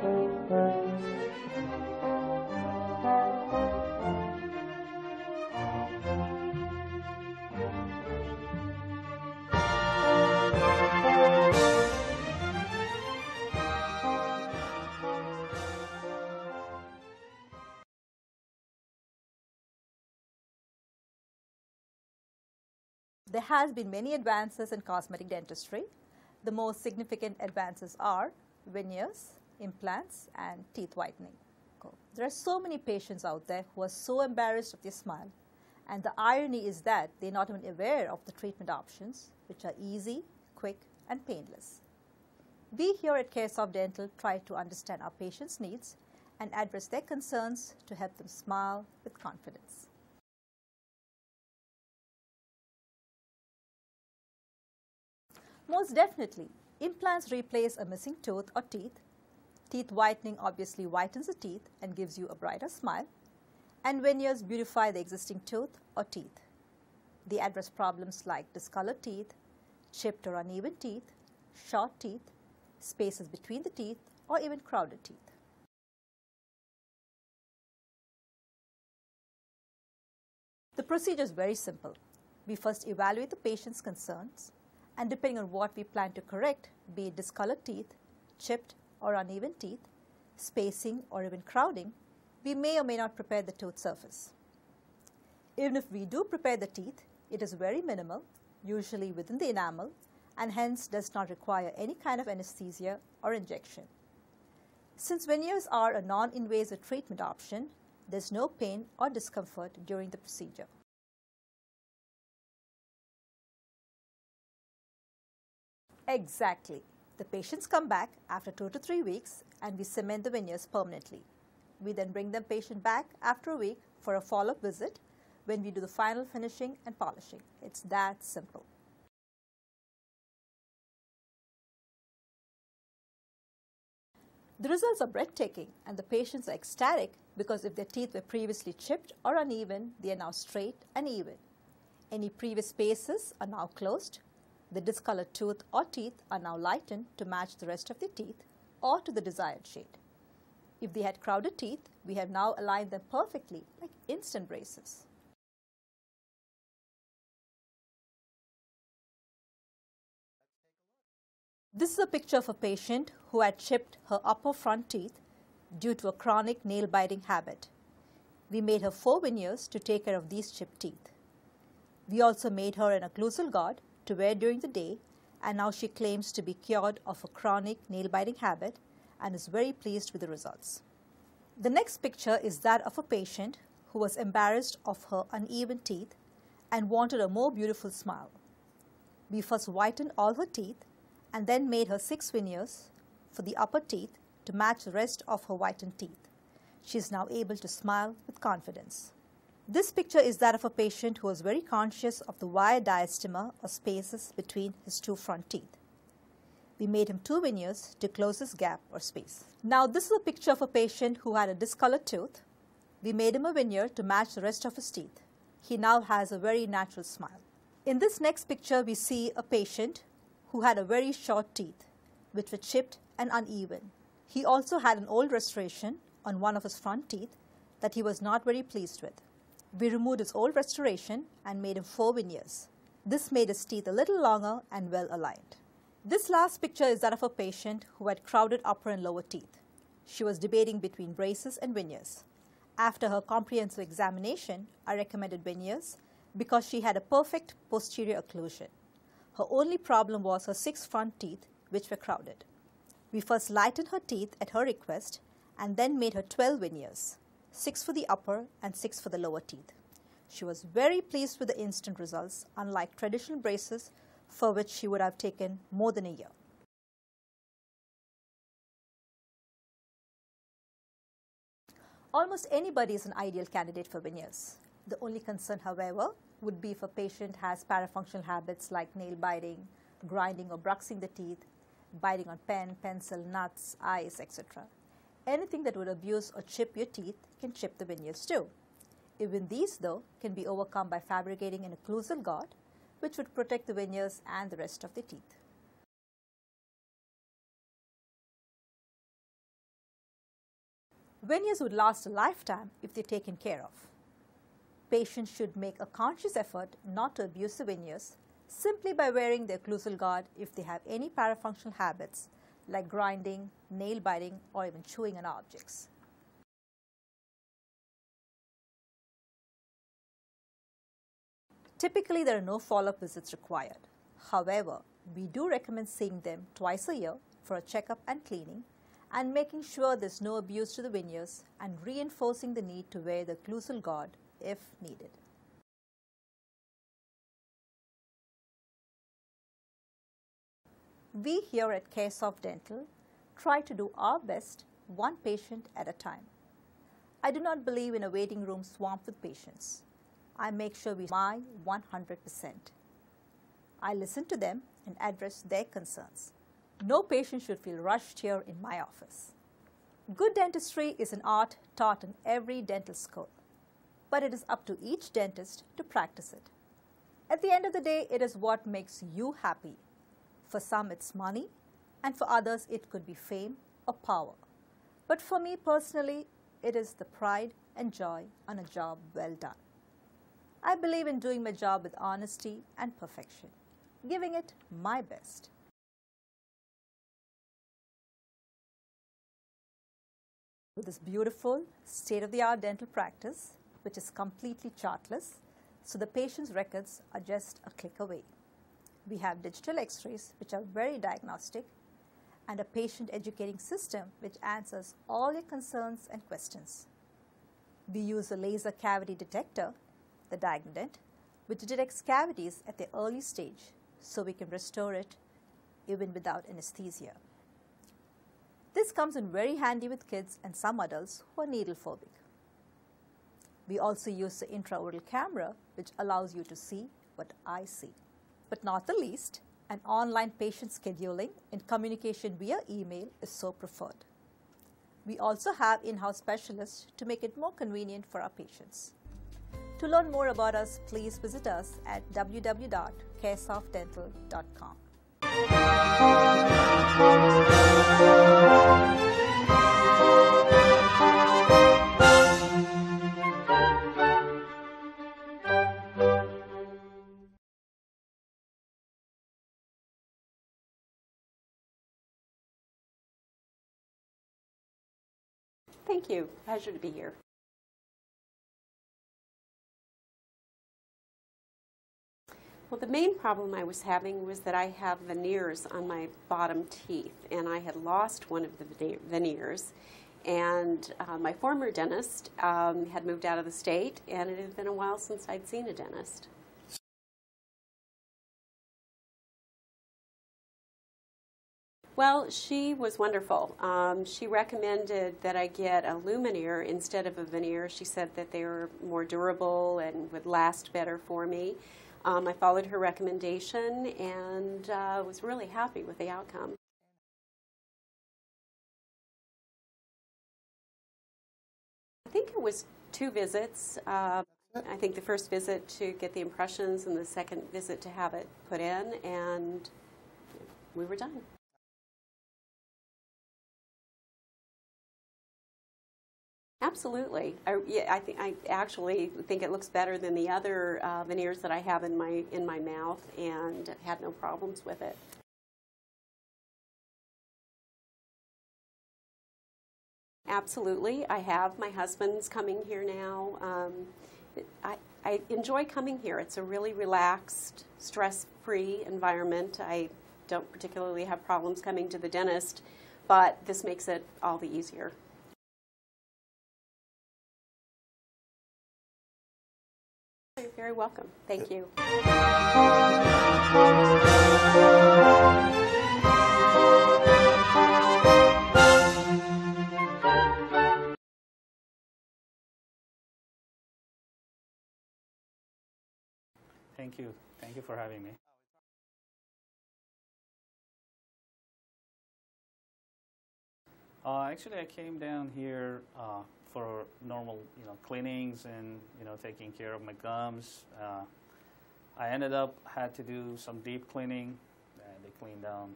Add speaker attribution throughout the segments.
Speaker 1: There has been many advances in cosmetic dentistry. The most significant advances are veneers, implants, and teeth whitening. There are so many patients out there who are so embarrassed of their smile, and the irony is that they're not even aware of the treatment options, which are easy, quick, and painless. We here at CareSoft Dental try to understand our patients' needs and address their concerns to help them smile with confidence. Most definitely, implants replace a missing tooth or teeth. Teeth whitening obviously whitens the teeth and gives you a brighter smile. And veneers beautify the existing tooth or teeth. They address problems like discolored teeth, chipped or uneven teeth, short teeth, spaces between the teeth, or even crowded teeth. The procedure is very simple. We first evaluate the patient's concerns, and depending on what we plan to correct, be it discolored teeth, chipped or uneven teeth, spacing or even crowding, we may or may not prepare the tooth surface. Even if we do prepare the teeth, it is very minimal, usually within the enamel, and hence does not require any kind of anesthesia or injection. Since veneers are a non-invasive treatment option, there is no pain or discomfort during the procedure. Exactly. The patients come back after 2 to 3 weeks and we cement the veneers permanently. We then bring the patient back after a week for a follow-up visit when we do the final finishing and polishing. It's that simple. The results are breathtaking and the patients are ecstatic because if their teeth were previously chipped or uneven, they are now straight and even. Any previous spaces are now closed. The discolored tooth or teeth are now lightened to match the rest of the teeth or to the desired shade. If they had crowded teeth, we have now aligned them perfectly like instant braces. This is a picture of a patient who had chipped her upper front teeth due to a chronic nail-biting habit. We made her 4 veneers to take care of these chipped teeth. We also made her an occlusal guard to wear during the day, and now she claims to be cured of a chronic nail-biting habit and is very pleased with the results. The next picture is that of a patient who was embarrassed of her uneven teeth and wanted a more beautiful smile. We first whitened all her teeth and then made her 6 veneers for the upper teeth to match the rest of her whitened teeth. She is now able to smile with confidence. This picture is that of a patient who was very conscious of the wire diastema or spaces between his 2 front teeth. We made him 2 veneers to close this gap or space. Now this is a picture of a patient who had a discolored tooth. We made him a veneer to match the rest of his teeth. He now has a very natural smile. In this next picture, we see a patient who had a very short teeth, which were chipped and uneven. He also had an old restoration on one of his front teeth that he was not very pleased with. We removed his old restoration and made him 4 veneers. This made his teeth a little longer and well aligned. This last picture is that of a patient who had crowded upper and lower teeth. She was debating between braces and veneers. After her comprehensive examination, I recommended veneers because she had a perfect posterior occlusion. Her only problem was her 6 front teeth, which were crowded. We first lightened her teeth at her request and then made her 12 veneers. 6 for the upper and 6 for the lower teeth. She was very pleased with the instant results, unlike traditional braces for which she would have taken more than a year. Almost anybody is an ideal candidate for veneers. The only concern, however, would be if a patient has parafunctional habits like nail biting, grinding or bruxing the teeth, biting on pen, pencil, nuts, ice, etc. Anything that would abuse or chip your teeth can chip the veneers too. Even these, though, can be overcome by fabricating an occlusal guard, which would protect the veneers and the rest of the teeth. Veneers would last a lifetime if they're taken care of. Patients should make a conscious effort not to abuse the veneers simply by wearing the occlusal guard if they have any parafunctional habits like grinding, nail biting, or even chewing on objects. Typically, there are no follow-up visits required. However, we do recommend seeing them twice a year for a checkup and cleaning, and making sure there's no abuse to the veneers and reinforcing the need to wear the occlusal guard if needed. We here at CareSoft Dental try to do our best one patient at a time. I do not believe in a waiting room swamped with patients. I make sure we my 100%. I listen to them and address their concerns. No patient should feel rushed here in my office. Good dentistry is an art taught in every dental school, but it is up to each dentist to practice it. At the end of the day, it is what makes you happy. For some, it's money, and for others, it could be fame or power. But for me personally, it is the pride and joy on a job well done. I believe in doing my job with honesty and perfection, giving it my best. With this beautiful, state-of-the-art dental practice, which is completely chartless, so the patient's records are just a click away. We have digital x-rays, which are very diagnostic, and a patient educating system which answers all your concerns and questions. We use a laser cavity detector, the Diagnodent, which detects cavities at the early stage so we can restore it even without anesthesia. This comes in very handy with kids and some adults who are needle phobic. We also use the intraoral camera, which allows you to see what I see. But not the least, an online patient scheduling and communication via email is so preferred. We also have in-house specialists to make it more convenient for our patients. To learn more about us, please visit us at www.caresoftdental.com.
Speaker 2: Thank you. Pleasure to be here. Well, the main problem I was having was that I have veneers on my bottom teeth, and I had lost one of the veneers. And my former dentist had moved out of the state, and it had been a while since I'd seen a dentist. Well, she was wonderful. She recommended that I get a lumineer instead of a veneer. She said that they were more durable and would last better for me. I followed her recommendation and was really happy with the outcome. I think it was 2 visits. I think the first visit to get the impressions and the second visit to have it put in, and we were done. Absolutely. I actually think it looks better than the other veneers that I have in my mouth, and had no problems with it. Absolutely. I have. My husband's coming here now. I enjoy coming here. It's a really relaxed, stress-free environment. I don't particularly have problems coming to the dentist, but this makes it all the easier. You're very welcome. Thank you.
Speaker 3: Thank you. Thank you for having me. Actually, I came down here for normal, cleanings and, taking care of my gums. I ended up had to do some deep cleaning. They cleaned down,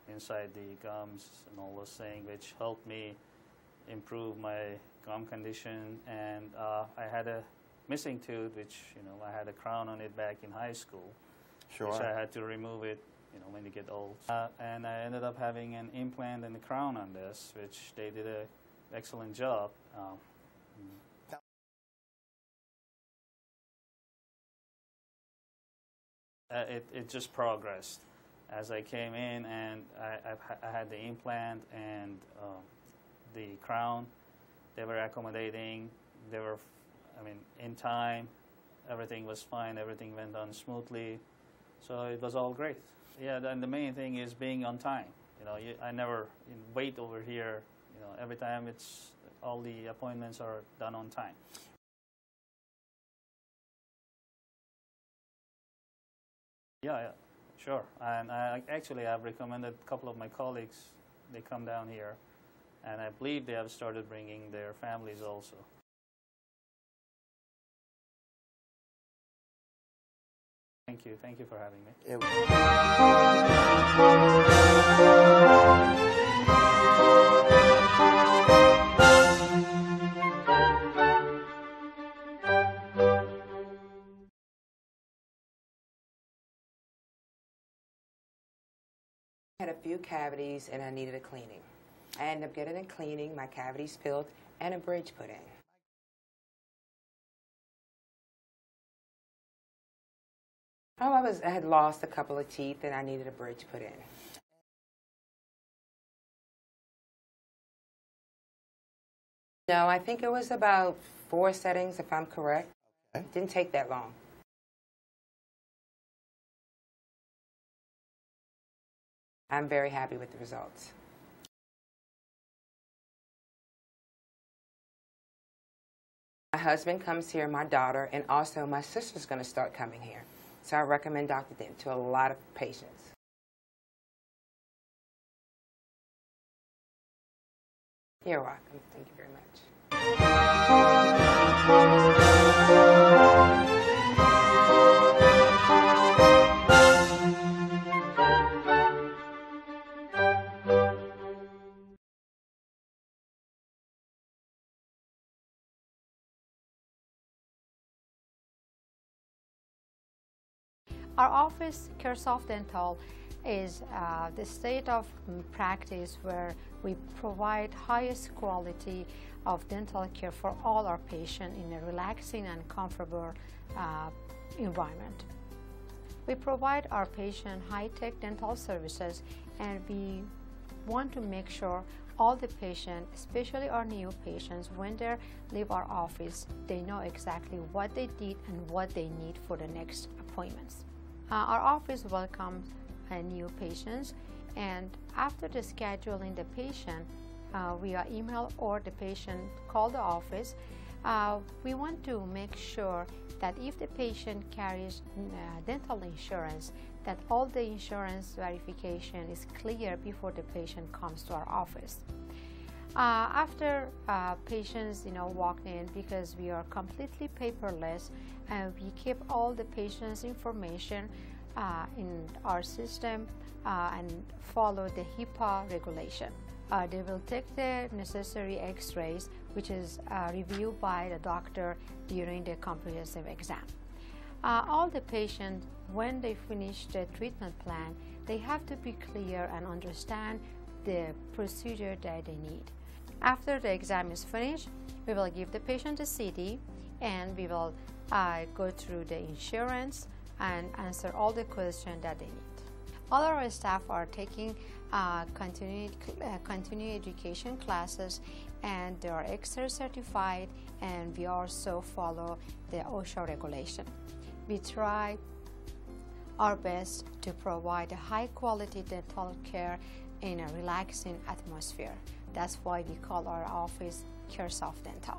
Speaker 3: inside the gums and all those things, which helped me, improve my gum condition, and I had a missing tooth, which, you know, I had a crown on it back in high school,
Speaker 4: Sure.
Speaker 3: which I had to remove it, you know, when you get old. And I ended up having an implant and a crown on this, which they did an excellent job. It just progressed as I came in, and I had the implant and the crown. They were accommodating. They were, I mean, in time. Everything was fine. Everything went on smoothly. So it was all great. Yeah, and the main thing is being on time. You know, I never wait over here. You know, every time all the appointments are done on time. Yeah, sure. And actually, I've recommended a couple of my colleagues, they come down here, and I believe they have started bringing their families also. Thank you. Thank you for having me.
Speaker 5: I had a few cavities and I needed a cleaning. I ended up getting a cleaning, my cavities filled, and a bridge put in. Oh, I had lost a couple of teeth and I needed a bridge put in. No, I think it was about 4 settings, if I'm correct.
Speaker 4: Okay.
Speaker 5: It didn't take that long. I'm very happy with the results. My husband comes here, my daughter, and also my sister's going to start coming here. So I recommend Dr. Dent to a lot of patients. You're welcome. Thank you very much.
Speaker 6: Our office, CareSoft Dental, is the state of practice where we provide highest quality of dental care for all our patients in a relaxing and comfortable environment. We provide our patient high-tech dental services, and we want to make sure all the patients, especially our new patients, when they leave our office, they know exactly what they did and what they need for the next appointments. Our office welcomes new patients, and after the scheduling the patient via email or the patient call the office, we want to make sure that if the patient carries dental insurance, that all the insurance verification is clear before the patient comes to our office. After patients walk in, because we are completely paperless, we keep all the patient's information in our system and follow the HIPAA regulation. They will take the necessary x-rays, which is reviewed by the doctor during the comprehensive exam. All the patients, when they finish the treatment plan, they have to be clear and understand the procedure that they need. After the exam is finished, we will give the patient a CD, and we will go through the insurance and answer all the questions that they need. All our staff are taking continuing education classes, and they are X-ray certified, and we also follow the OSHA regulation. We try our best to provide a high-quality dental care in a relaxing atmosphere. That's why we call our office CareSoft Dental.